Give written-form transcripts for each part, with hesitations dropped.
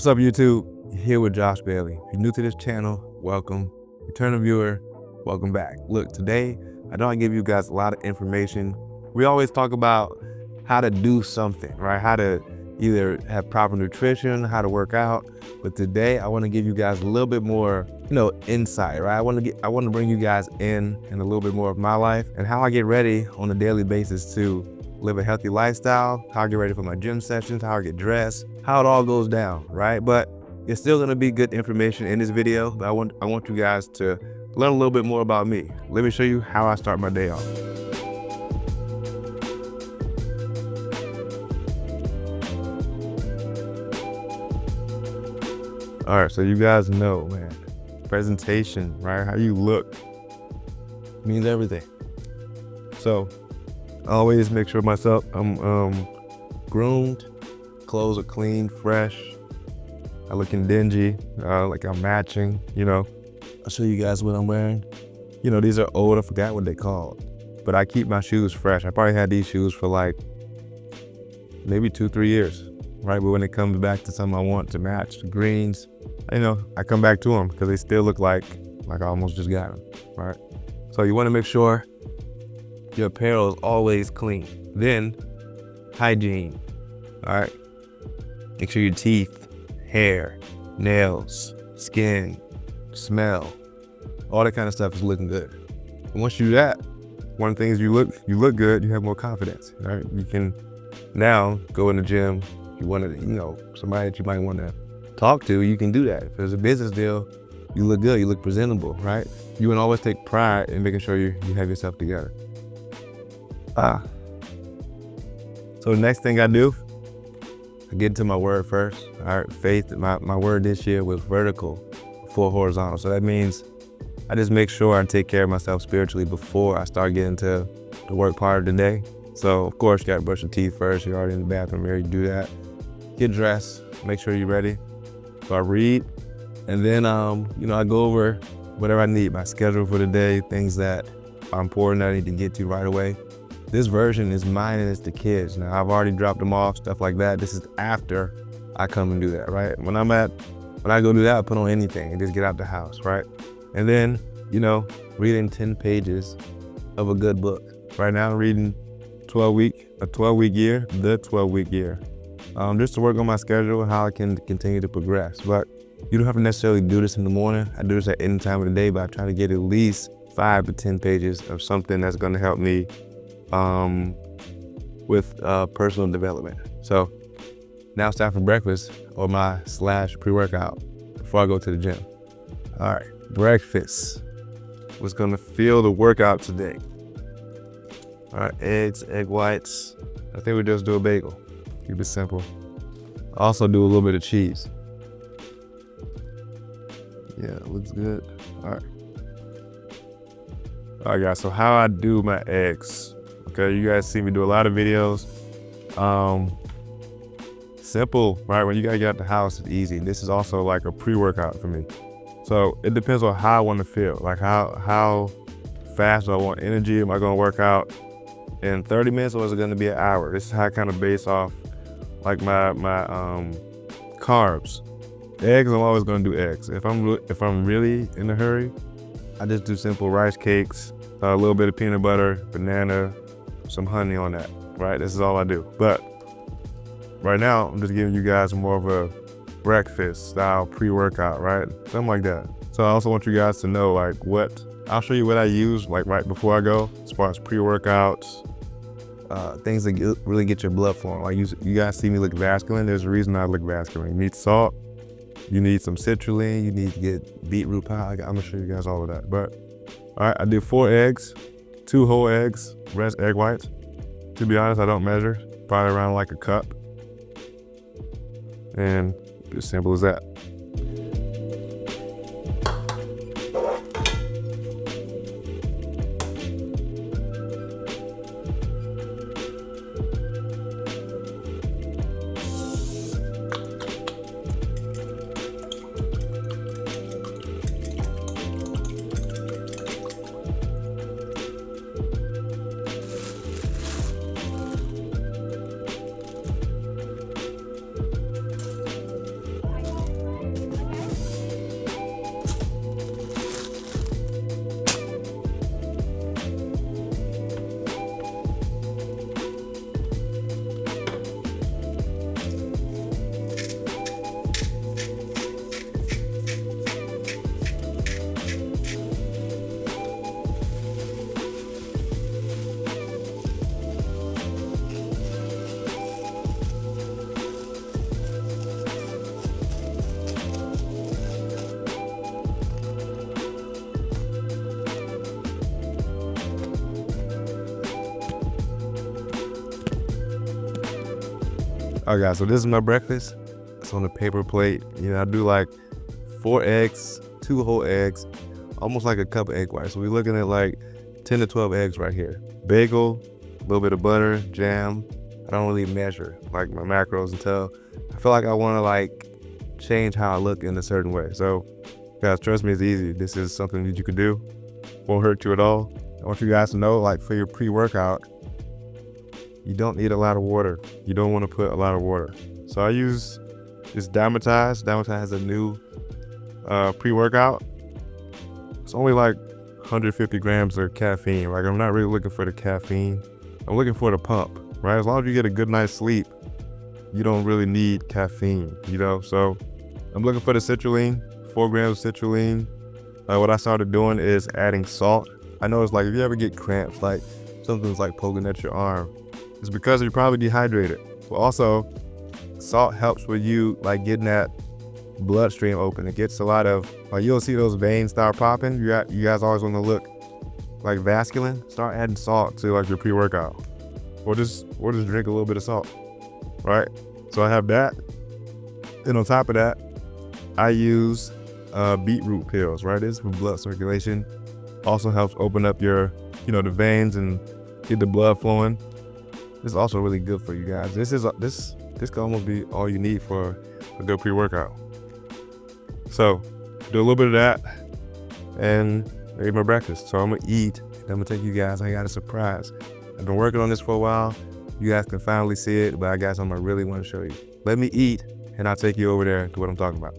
What's up, YouTube? You're here with Josh Bailey. If you're new to this channel, welcome. Returning viewer, welcome back. Look, today, I know I give you guys a lot of information. We always talk about how to do something, right? How to either have proper nutrition, how to work out. But today, I want to give you guys a little bit more, insight, right? I want to bring you guys in a little bit more of my life and how I get ready on a daily basis to live a healthy lifestyle, how I get ready for my gym sessions, how I get dressed, how it all goes down, right? But it's still gonna be good information in this video, but I want you guys to learn a little bit more about me. Let me show you how I start my day off. All right, so you guys know, man, presentation, right? How you look means everything. So I always make sure myself I'm groomed, clothes are clean, fresh. I looking dingy, like I'm matching, I'll show you guys what I'm wearing. These are old, I forgot what they called, but I keep my shoes fresh. I probably had these shoes for like maybe 2-3 years, right? But when it comes back to something I want to match, the greens, I come back to them because they still look like I almost just got them, right? So you want to make sure your apparel is always clean. Then, hygiene, all right? Make sure your teeth, hair, nails, skin, smell, all that kind of stuff is looking good. And once you do that, one thing is you look good, you have more confidence, right? You can now go in the gym, you want to, somebody that you might want to talk to, you can do that. If there's a business deal, you look good, you look presentable, right? You want to always take pride in making sure you have yourself together. So the next thing I do, I get into my word first. All right, faith, my word this year was vertical before horizontal. So that means I just make sure I take care of myself spiritually before I start getting to the work part of the day. So of course you gotta brush your teeth first. You're already in the bathroom here, you do that. Get dressed, make sure you're ready. So I read, and then I go over whatever I need, my schedule for the day, things that are important that I need to get to right away. This version is mine and it's the kids. Now I've already dropped them off, stuff like that. This is after I come and do that, right? When I go do that, I put on anything and just get out the house, right? And then, reading 10 pages of a good book. Right now I'm reading a 12-week year, the 12-week year. Just to work on my schedule and how I can continue to progress. But you don't have to necessarily do this in the morning. I do this at any time of the day, but I try to get at least 5 to 10 pages of something that's gonna help me with personal development. So now it's time for breakfast or my / pre-workout before I go to the gym. All right, breakfast. What's gonna fill the workout today? All right, eggs, egg whites. I think we just do a bagel. Keep it simple. Also do a little bit of cheese. Yeah, looks good. All right. All right, guys, so how I do my eggs. Okay, you guys see me do a lot of videos. Simple, right? When you gotta get out the house, it's easy. This is also like a pre-workout for me. So it depends on how I want to feel. Like how fast do I want energy? Am I gonna work out in 30 minutes or is it gonna be an hour? This is how I kind of base off like my carbs. Eggs, I'm always gonna do eggs. If I'm really in a hurry, I just do simple rice cakes, a little bit of peanut butter, banana, some honey on that, right? This is all I do. But right now, I'm just giving you guys more of a breakfast style pre-workout, right? Something like that. So I also want you guys to know I'll show you what I use like right before I go, as far as pre-workouts, things that really get your blood flowing. Like you guys see me look vascular. There's a reason I look vascular. You need salt, you need some citrulline, you need to get beetroot pie. I'm gonna show you guys all of that. But all right, I did 4 eggs, 2 whole eggs, rest egg whites. To be honest, I don't measure, probably around like a cup. And as simple as that. All right, guys, so this is my breakfast. It's on a paper plate. You know, I do like 4 eggs, 2 whole eggs, almost like a cup of egg whites. So we're looking at like 10 to 12 eggs right here. Bagel, a little bit of butter, jam. I don't really measure like my macros until I feel like I want to like change how I look in a certain way. So guys, trust me, it's easy. This is something that you can do. Won't hurt you at all. I want you guys to know, like for your pre-workout, you don't need a lot of water. You don't want to put a lot of water. So I use this Dymatize. Dymatize has a new pre-workout. It's only like 150 grams of caffeine. Like I'm not really looking for the caffeine. I'm looking for the pump, right? As long as you get a good night's sleep, you don't really need caffeine, you know? So I'm looking for the citrulline, 4 grams of citrulline. What I started doing is adding salt. I know it's like if you ever get cramps, like something's like poking at your arm, it's because you're probably dehydrated. But also, salt helps with you like getting that bloodstream open. It gets a lot of, like you'll see those veins start popping. You guys always want to look like vascular. Start adding salt to like your pre-workout, or just drink a little bit of salt, right? So I have that, and on top of that, I use beetroot pills, right? This is for blood circulation. Also helps open up your, you know, the veins and get the blood flowing. This is also really good for you guys. This can almost be all you need for a good pre-workout. So do a little bit of that and I ate my breakfast. So I'm gonna eat and I'm gonna take you guys. I got a surprise. I've been working on this for a while. You guys can finally see it, but I got something I really want to show you. Let me eat and I'll take you over there to what I'm talking about.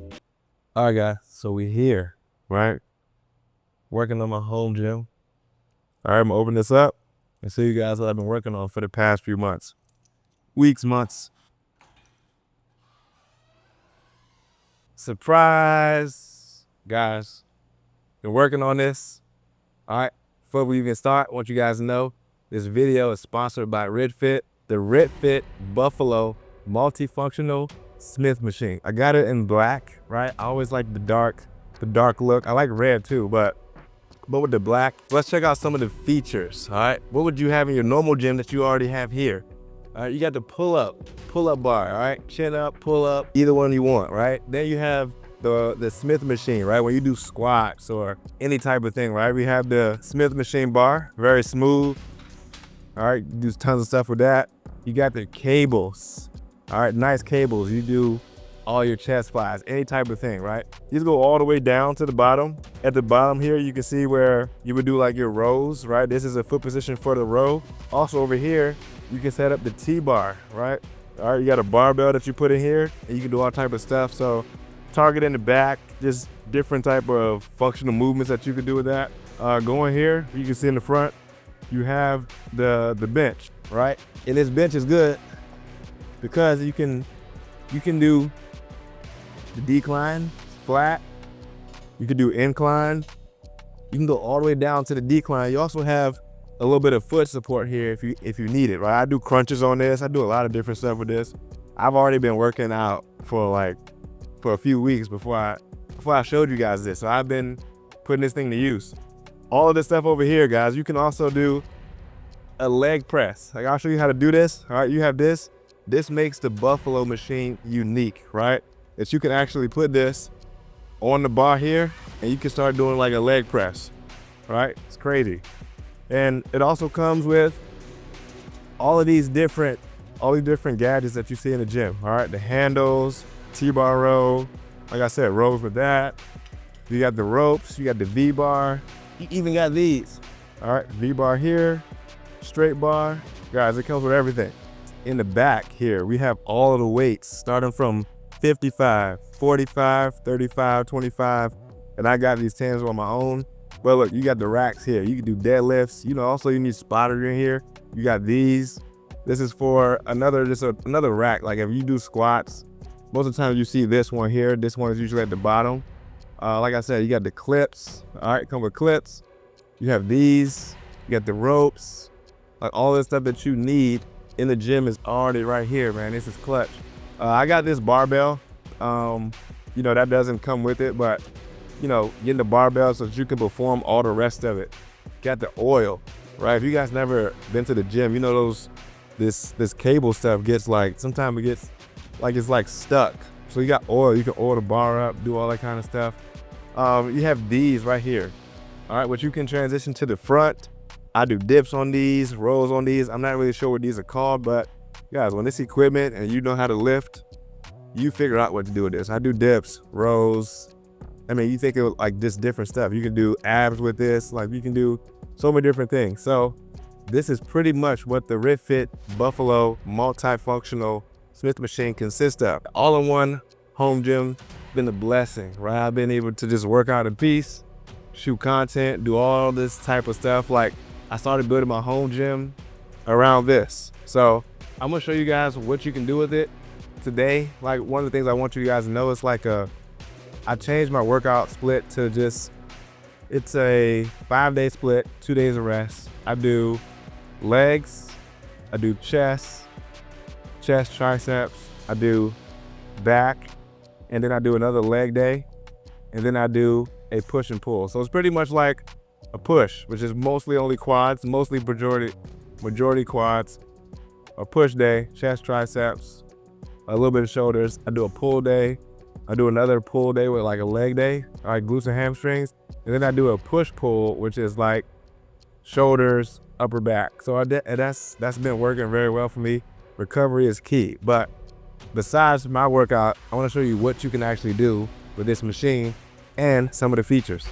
All right, guys, so we're here, right? Working on my home gym. All right, I'm gonna open this up and show you guys what I've been working on for the past few months. Weeks, months. Surprise, guys. Been working on this. All right, before we even start, I want you guys to know this video is sponsored by RITFIT, the RITFIT Buffalo Multifunctional Smith Machine. I got it in black, right? I always like the dark look. I like red too, but with the black. Let's check out some of the features, all right? What would you have in your normal gym that you already have here? All right, you got the pull-up bar, all right? Chin up, pull up, either one you want, right? Then you have the Smith machine, right? When you do squats or any type of thing, right? We have the Smith machine bar, very smooth. All right, you do tons of stuff with that. You got the cables, all right? Nice cables. You do all your chest flies, any type of thing, right? You just go all the way down to the bottom. At the bottom here, you can see where you would do like your rows, right? This is a foot position for the row. Also over here, you can set up the T-bar, right? All right, you got a barbell that you put in here and you can do all type of stuff. So target in the back, just different type of functional movements that you can do with that. Going here, you can see in the front, you have the bench, right? And this bench is good because you can do the decline, flat. You can do incline. You can go all the way down to the decline. You also have a little bit of foot support here if you need it, right? I do crunches on this. I do a lot of different stuff with this. I've already been working out for a few weeks before I showed you guys this. So I've been putting this thing to use. All of this stuff over here, guys, you can also do a leg press. Like I'll show you how to do this. All right, you have this. This makes the Buffalo machine unique, right? That you can actually put this on the bar here and you can start doing like a leg press, right? It's crazy. And it also comes with all these different gadgets that you see in the gym, all right? The handles, T-bar row, like I said, rows with that. You got the ropes, you got the V-bar, you even got these, all right? V-bar here, straight bar. Guys, it comes with everything. In the back here, we have all of the weights starting from 55, 45, 35, 25, and I got these 10s on my own. But look, you got the racks here. You can do deadlifts. You know, also you need spotter in here. You got these. This is for another rack. Like if you do squats, most of the time you see this one here. This one is usually at the bottom. Like I said, you got the clips. All right, come with clips. You have these. You got the ropes. Like all this stuff that you need in the gym is already right here, man. This is clutch. I got this barbell. You know, that doesn't come with it, but you know, getting the barbell so that you can perform all the rest of it. Got the oil, right? If you guys never been to the gym, you know this cable stuff gets like, sometimes it gets like it's like stuck. So you got oil, you can oil the bar up, do all that kind of stuff. You have these right here, all right, which you can transition to the front. I do dips on these, rolls on these. I'm not really sure what these are called, but guys, when it's equipment and you know how to lift, you figure out what to do with this. I do dips, rows. I mean, you think of like just different stuff. You can do abs with this, like you can do so many different things. So this is pretty much what the RITFIT Buffalo multifunctional Smith machine consists of. All-in-one home gym, been a blessing, right? I've been able to just work out in peace, shoot content, do all this type of stuff. Like I started building my home gym around this. So I'm gonna show you guys what you can do with it today. Like one of the things I want you guys to know is like I changed my workout split to just, it's a 5-day split, 2 days of rest. I do legs, I do chest, triceps, I do back, and then I do another leg day, and then I do a push and pull. So it's pretty much like a push, which is mostly only quads, mostly majority quads. A push day, chest, triceps, a little bit of shoulders. I do a pull day. I do another pull day with like a leg day, like glutes and hamstrings. And then I do a push pull, which is like shoulders, upper back. So that's been working very well for me. Recovery is key. But besides my workout, I want to show you what you can actually do with this machine and some of the features.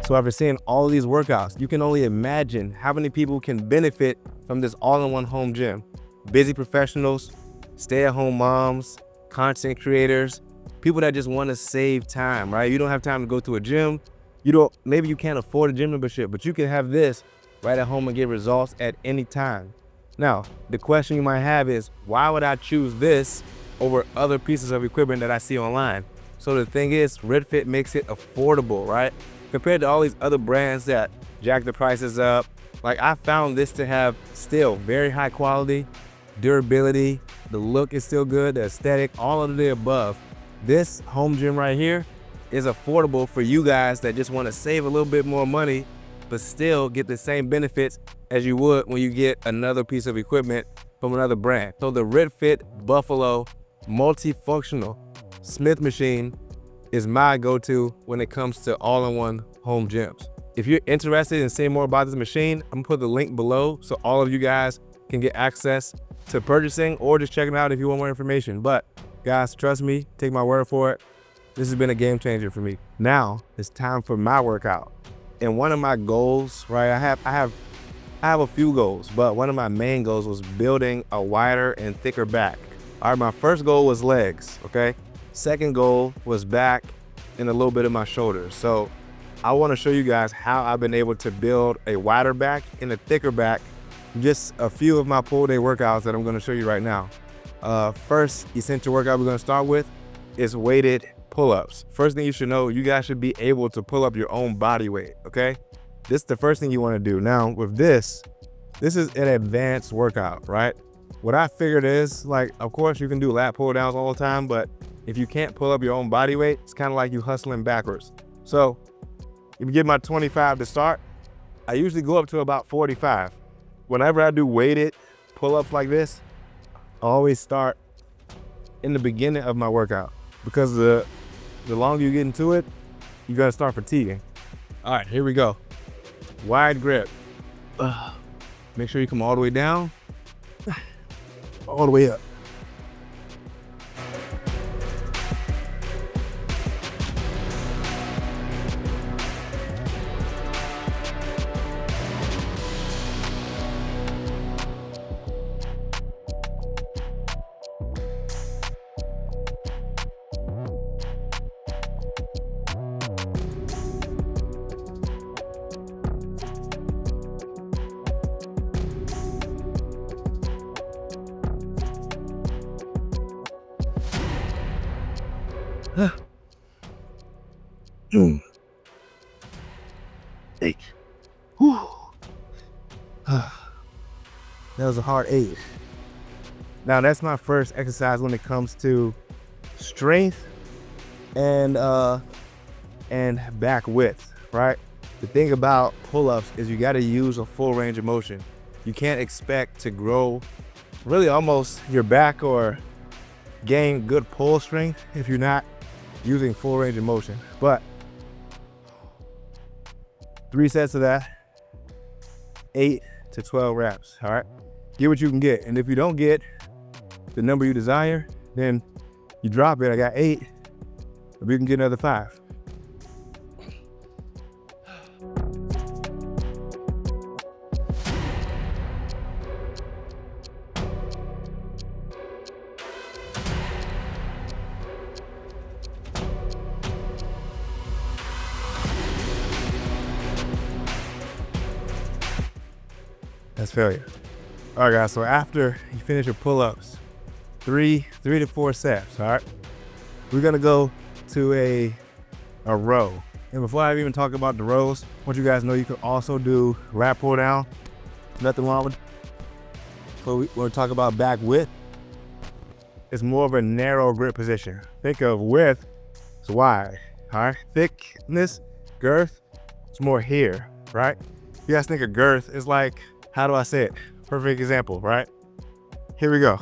So after seeing all of these workouts, you can only imagine how many people can benefit from this all-in-one home gym. Busy professionals, stay-at-home moms, content creators, people that just want to save time, right? You don't have time to go to a gym, maybe you can't afford a gym membership, but you can have this right at home and get results at any time. Now, the question you might have is, why would I choose this over other pieces of equipment that I see online? So the thing is, RITFIT makes it affordable, right? Compared to all these other brands that jack the prices up. Like, I found this to have still very high quality, durability, the look is still good, the aesthetic, all of the above. This home gym right here is affordable for you guys that just want to save a little bit more money, but still get the same benefits as you would when you get another piece of equipment from another brand. So the RITFIT Buffalo multifunctional Smith machine is my go-to when it comes to all-in-one home gyms. If you're interested in seeing more about this machine, I'm gonna put the link below so all of you guys can get access to purchasing or just check it out if you want more information. But guys, trust me, take my word for it. This has been a game changer for me. Now it's time for my workout. And one of my goals, right? I have a few goals, but one of my main goals was building a wider and thicker back. All right, my first goal was legs, okay? Second goal was back and a little bit of my shoulders. So I wanna show you guys how I've been able to build a wider back and a thicker back. Just a few of my pull day workouts that I'm gonna show you right now. First essential workout we're gonna start with is weighted pull-ups. First thing you should know, you guys should be able to pull up your own body weight, okay? This is the first thing you wanna do. Now with this is an advanced workout, right? What I figured is, like, of course you can do lat pull downs all the time, but if you can't pull up your own body weight, it's kind of like you hustling backwards. So if you get my 25 to start, I usually go up to about 45. Whenever I do weighted pull-ups like this, I always start in the beginning of my workout because the longer you get into it, you gotta start fatiguing. All right, here we go. Wide grip. Make sure you come all the way down, all the way up. Eight. Whew. That was a hard 8. Now that's my first exercise when it comes to strength and back width, right? The thing about pull-ups is you got to use a full range of motion. You can't expect to grow really almost your back or gain good pull strength if you're not using full range of motion. But 3 sets of that, 8 to 12 reps, all right? Get what you can get. And if you don't get the number you desire, then you drop it. I got 8, but we can get another 5. That's failure. All right, guys, so after you finish your pull-ups, 3 to 4 sets, all right? We're gonna go to a row. And before I even talk about the rows, I want you guys to know you can also do lat pull down. Nothing wrong with it. So when we talk about back width, it's more of a narrow grip position. Think of width as wide, all right? Thickness, girth, it's more here, right? You guys think of girth is like, how do I say it? Perfect example, right? Here we go.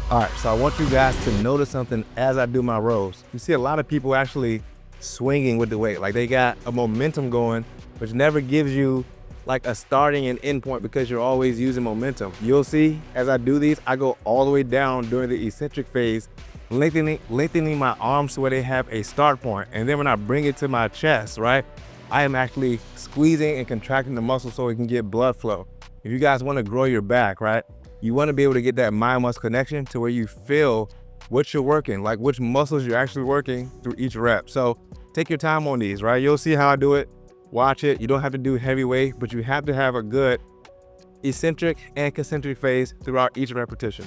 All right, so I want you guys to notice something as I do my rows. You see a lot of people actually swinging with the weight, like they got a momentum going, which never gives you like a starting and end point because you're always using momentum. You'll see as I do these, I go all the way down during the eccentric phase, lengthening my arms to where they have a start point. And then when I bring it to my chest, right, I am actually squeezing and contracting the muscle so it can get blood flow. If you guys want to grow your back, right, you want to be able to get that mind-muscle connection to where you feel what you're working, like which muscles you're actually working through each rep. So take your time on these, right? You'll see how I do it. Watch it. You don't have to do heavy weight, but you have to have a good eccentric and concentric phase throughout each repetition.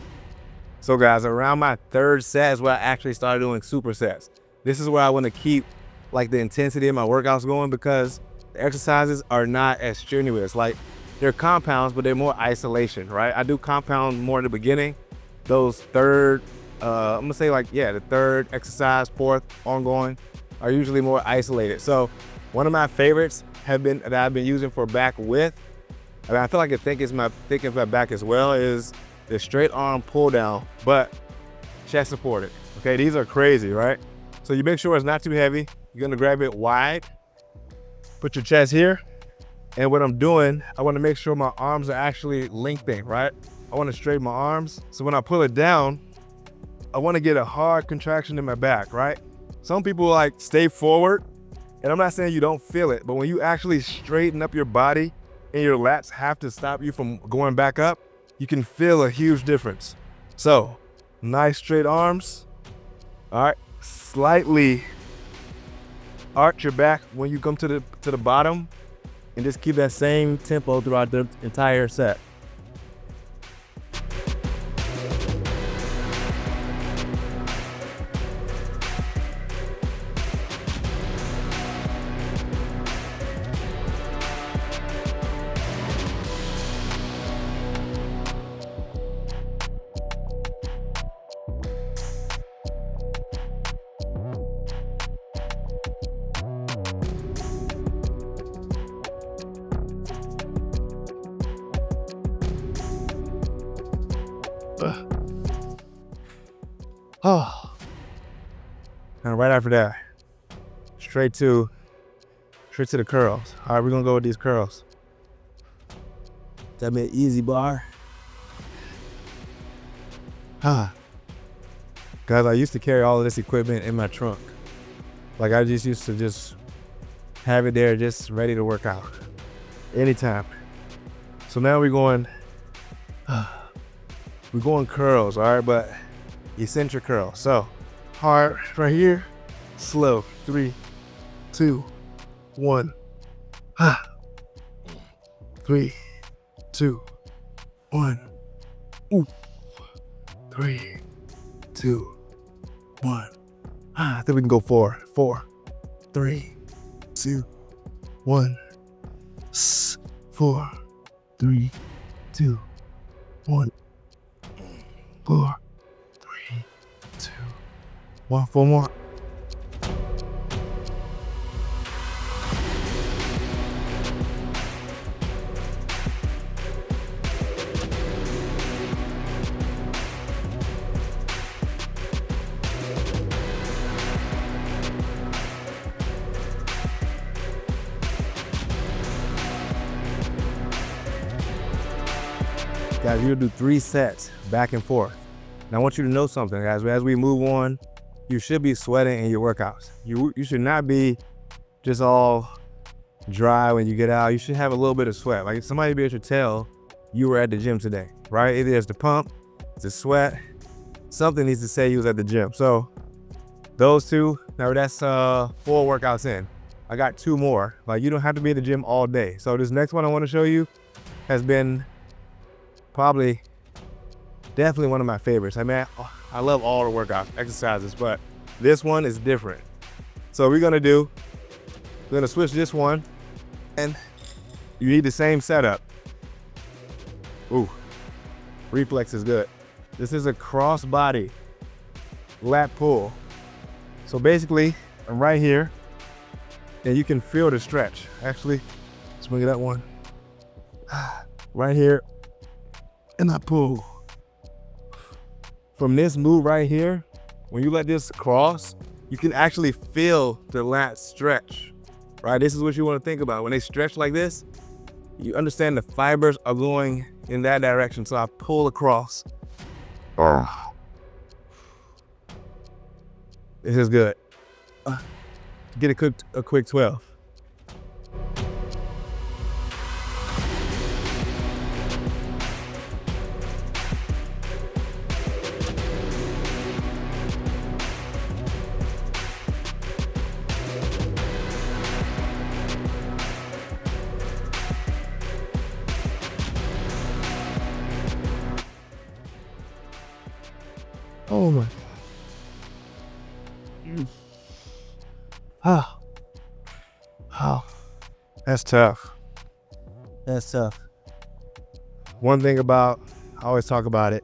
So guys, around my third set is where I actually started doing supersets. This is where I want to keep like the intensity of my workouts going, because the exercises are not as strenuous. Like, they're compounds, but they're more isolation, right? I do compound more in the beginning. Those third, I'm gonna say like, yeah, the third exercise, fourth, ongoing, are usually more isolated. So one of my favorites that I've been using for back width, and I feel like it thickens my back as well, is the straight arm pull down, but chest supported. Okay, these are crazy, right? So you make sure it's not too heavy. You're gonna grab it wide, put your chest here. And what I'm doing, I wanna make sure my arms are actually lengthening, right? I wanna straighten my arms. So when I pull it down, I wanna get a hard contraction in my back, right? Some people like stay forward, and I'm not saying you don't feel it, but when you actually straighten up your body and your lats have to stop you from going back up, you can feel a huge difference. So, nice straight arms. All right, slightly arch your back when you come to the bottom, and just keep that same tempo throughout the entire set. Oh. And right after that, straight to the curls. All right, we're gonna go with these curls. That made easy bar. Guys, I used to carry all of this equipment in my trunk. Like, I just used to just have it there, just ready to work out anytime. So now we're going curls, all right, but eccentric curl. So hard right here, slow. 3, 2, 1. 3, 2, 1. Ooh. 3, 2, 1. I think we can go 4. 4, 3, 2, 1. 4, 3, 2, 1. 4, 3, 2, 1. 4 more. Guys, you'll do 3 sets back and forth. Now I want you to know something, guys. As we move on, you should be sweating in your workouts. You should not be just all dry when you get out. You should have a little bit of sweat. Like, somebody be able to tell you were at the gym today, right? Either it's the pump, it's the sweat, something needs to say you was at the gym. So those 2, now that's 4 workouts in. I got 2 more. Like, you don't have to be at the gym all day. So this next one I want to show you has been definitely one of my favorites. I mean, I love all the workout exercises, but this one is different. So we're gonna switch this one, and you need the same setup. Ooh, reflex is good. This is a cross body lat pull. So basically, I'm right here, and you can feel the stretch. Actually, swing it up one. Right here, and I pull. From this move right here, when you let this cross, you can actually feel the lats stretch, right? This is what you want to think about. When they stretch like this, you understand the fibers are going in that direction. So I pull across. This is good. Get a quick 12. Oh, oh, that's tough. That's tough. One thing about, I always talk about it,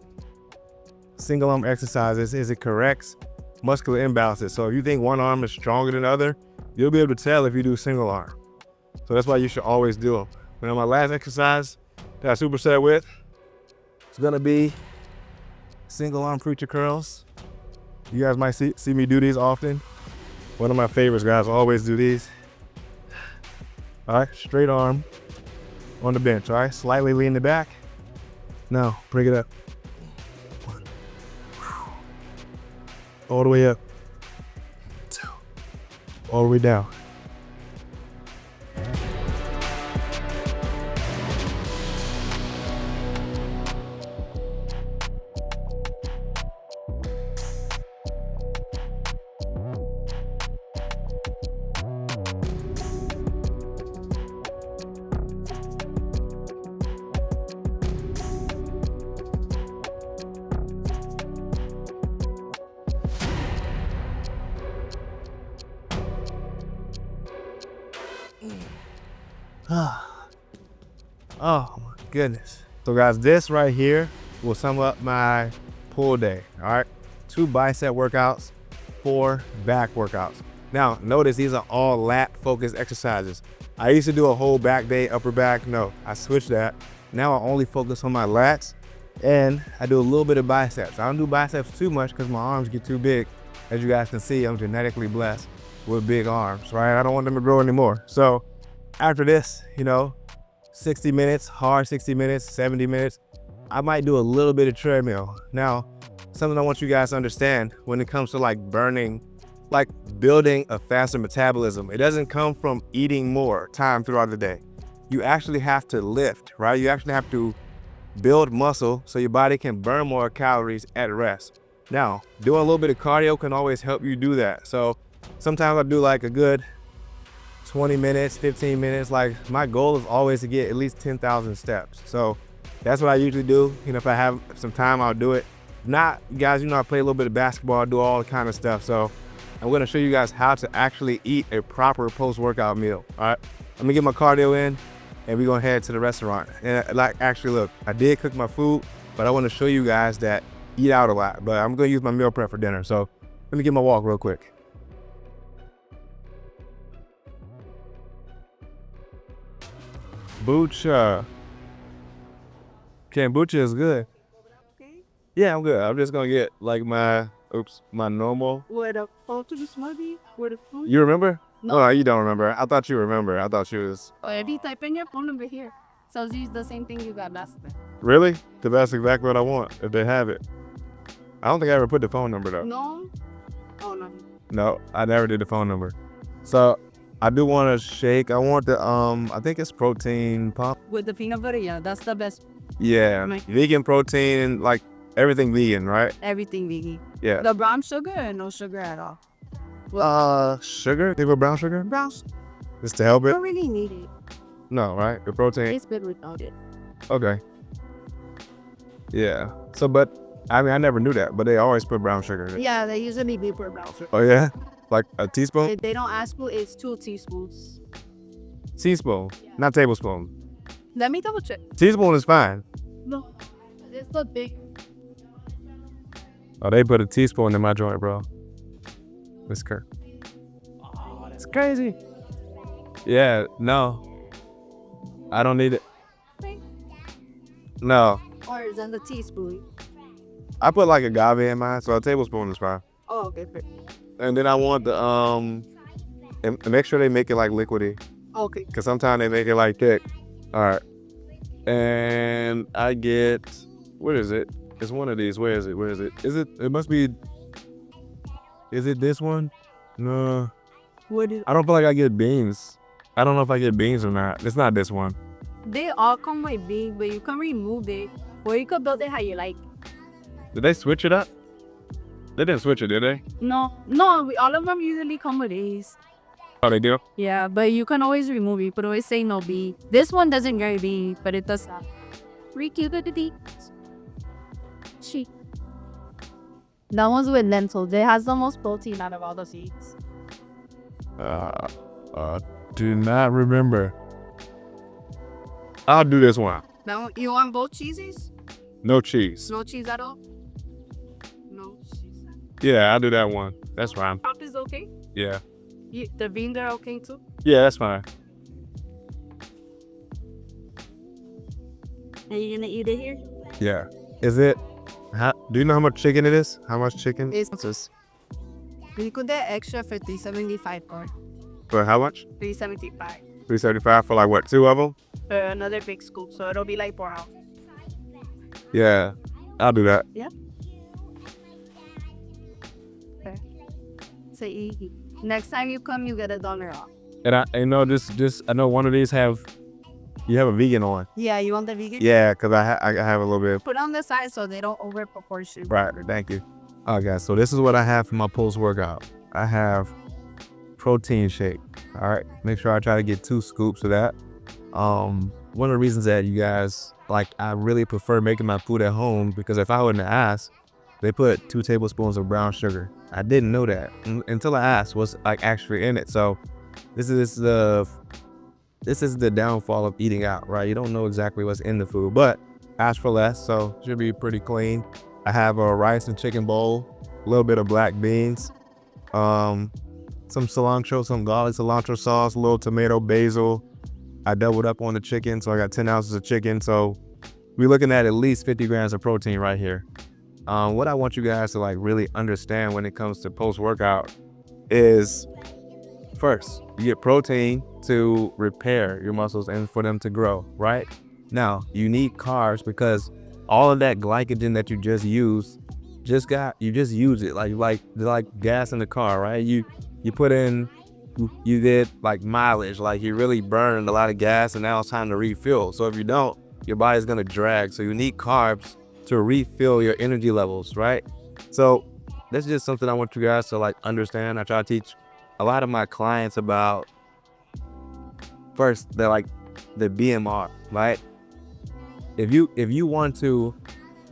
single arm exercises is it corrects muscular imbalances. So if you think one arm is stronger than the other, you'll be able to tell if you do single arm. So that's why you should always do them. Now my last exercise that I superset with, it's gonna be single arm preacher curls. You guys might see me do these often. One of my favorites, guys, I always do these. All right, straight arm on the bench, all right? Slightly lean the back. Now, bring it up. One. All the way up. Two. All the way down. Oh my goodness. So guys, this right here will sum up my pull day, all right? 2 bicep workouts, 4 back workouts. Now, notice these are all lat focused exercises. I used to do a whole back day, upper back. No, I switched that. Now I only focus on my lats and I do a little bit of biceps. I don't do biceps too much because my arms get too big. As you guys can see, I'm genetically blessed with big arms, right? I don't want them to grow anymore. So after this, 60 minutes, hard 60 minutes, 70 minutes, I might do a little bit of treadmill. Now, something I want you guys to understand when it comes to building a faster metabolism, it doesn't come from eating more time throughout the day. You actually have to lift, right? You actually have to build muscle so your body can burn more calories at rest. Now, doing a little bit of cardio can always help you do that. So sometimes I do like a good 20 minutes, 15 minutes. Like my goal is always to get at least 10,000 steps. So that's what I usually do. If I have some time, I'll do it. Not, guys, I play a little bit of basketball, do all the kind of stuff. So I'm gonna show you guys how to actually eat a proper post-workout meal, all right? Let me get my cardio in and we're gonna head to the restaurant. And actually look, I did cook my food, but I wanna show you guys that eat out a lot, but I'm gonna use my meal prep for dinner. So let me get my walk real quick. Kombucha. Kombucha is good. Okay. Yeah, I'm good. I'm just gonna get like my normal. With a photo to smoothie? With a food? You remember? No. Oh, you don't remember. I thought you remember. I thought you was. Or if you type in your phone number here, so it's the same thing you got last time. Really? That's exactly what I want, if they have it. I don't think I ever put the phone number though. No? Oh, no. No, I never did the phone number. So I do want a shake. I want the, I think it's protein pump. With the peanut butter, yeah, that's the best. Yeah, Right. vegan protein, like everything vegan, right? Everything vegan. Yeah. The brown sugar and no sugar at all. Sugar? They put brown sugar? Brown sugar. Just to help You it? don't really need it. No, right? The protein. It's good without it. Okay. Yeah. So, but I never knew that, but they always put brown sugar in it. Yeah, they usually do put brown sugar. Oh yeah? Like a teaspoon? If they don't ask you, it's 2 teaspoons. Teaspoon, Yeah. not tablespoon. Let me double check. Teaspoon is fine. No, it's the big. Oh, they put a teaspoon in my joint, bro. Whisker. Oh, that's crazy. Yeah, no. I don't need it. No. Or is that the teaspoon? I put like agave in mine, so a tablespoon is fine. Oh, okay. And then I want the, and make sure they make it like liquidy. Okay. Cause sometimes they make it like thick. All right. And I get, what is it? It's one of these. Where is it? Where is it? It must be, is it this one? No. What is? I don't feel like I get beans. I don't know if I get beans or not. It's not this one. They all come with beans, but you can remove it. Or you could build it how you like. Did they switch it up? They didn't switch it, did they? No, all of them usually come with these. Oh, they do? Yeah, but you can always remove it. You could always say no bean. This one doesn't carry bean, but it does have. She. That one's with lentils. It has the most protein out of all the seeds. Do not remember. I'll do this one. Now, you want both cheesies? No cheese. No cheese at all? No cheese. Yeah, I'll do that one. That's fine. Pop is okay? Yeah. The bean there okay too? Yeah, that's fine. Are you gonna eat it here? Yeah. Is it? Do you know how much chicken it is? How much chicken? It's you could get extra for $3.75 or For how much? $3.75 $3.75 for like what? 2 of them? for another big scoop. So it'll be like $4. Yeah, I'll do that. Yeah. Okay. So next time you come, you get $1 off. And I know I know one of these you have a vegan on. Yeah, you want the vegan? Yeah, cause I have a little bit. Put on the side so they don't over proportion. Right. Thank you. All right, guys. So this is what I have for my post workout. I have protein shake. All right. Make sure I try to get 2 scoops of that. One of the reasons that you guys I really prefer making my food at home because if I wouldn't have asked, they put 2 tablespoons of brown sugar. I didn't know that until I asked what's actually in it. So this is the downfall of eating out, right? You don't know exactly what's in the food, but ask for less, so it should be pretty clean. I have a rice and chicken bowl, a little bit of black beans, some cilantro, some garlic cilantro sauce, a little tomato, basil. I doubled up on the chicken, so I got 10 ounces of chicken. So we're looking at least 50 grams of protein right here. What I want you guys to really understand when it comes to post-workout is first, you get protein to repair your muscles and for them to grow, right? Now, you need carbs because all of that glycogen that you just used, you just use it like gas in the car, right? You put in, you did mileage, you really burned a lot of gas and now it's time to refill. So if you don't, your body's gonna drag. So you need carbs to refill your energy levels, right? So that's just something I want you guys to understand. I try to teach a lot of my clients about first the BMR, right? If you want to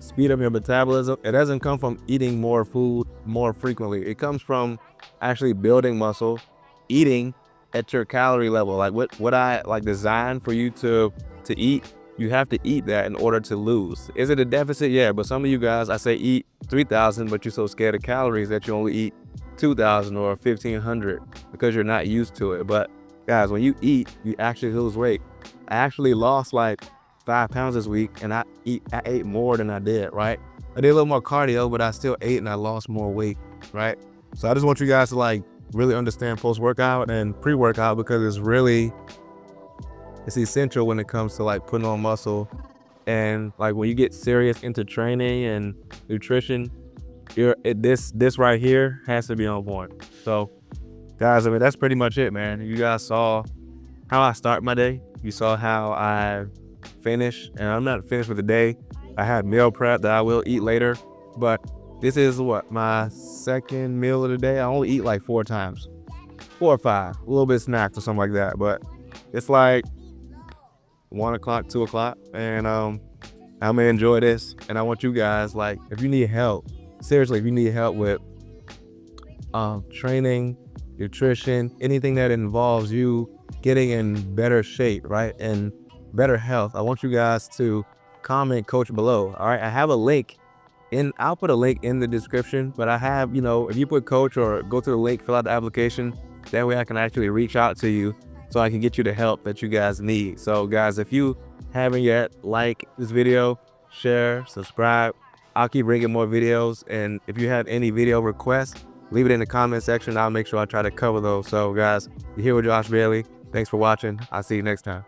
speed up your metabolism, it doesn't come from eating more food more frequently. It comes from actually building muscle, eating at your calorie level. What I designed for you to eat, you have to eat that in order to lose. Is it a deficit? Yeah, but some of you guys, I say eat 3,000, but you're so scared of calories that you only eat 2,000 or 1,500 because you're not used to it. But guys, when you eat, you actually lose weight. I actually lost 5 pounds this week and I ate more than I did, right? I did a little more cardio, but I still ate and I lost more weight, right? So I just want you guys to really understand post-workout and pre-workout because it's essential when it comes to putting on muscle. And when you get serious into training and nutrition, this right here has to be on point. So guys, I mean, that's pretty much it, man. You guys saw how I start my day. You saw how I finish, and I'm not finished with the day. I had meal prep that I will eat later, but this is my second meal of the day. I only eat 4 times, 4 or 5, a little bit of snacks or something like that. But it's 1 o'clock, 2 o'clock, and I'm gonna enjoy this. And I want you guys, if you need help, seriously, if you need help with training, nutrition, anything that involves you getting in better shape, right, and better health, I want you guys to comment coach below. All right, I have a link I'll put a link in the description, but I have, if you put coach or go to the link, fill out the application, that way I can actually reach out to you so I can get you the help that you guys need. So guys, if you haven't yet, like this video, share, subscribe. I'll keep bringing more videos, and if you have any video requests, leave it in the comment section. I'll make sure I try to cover those. So guys, you're here with Josh Bailey. Thanks for watching. I'll see you next time.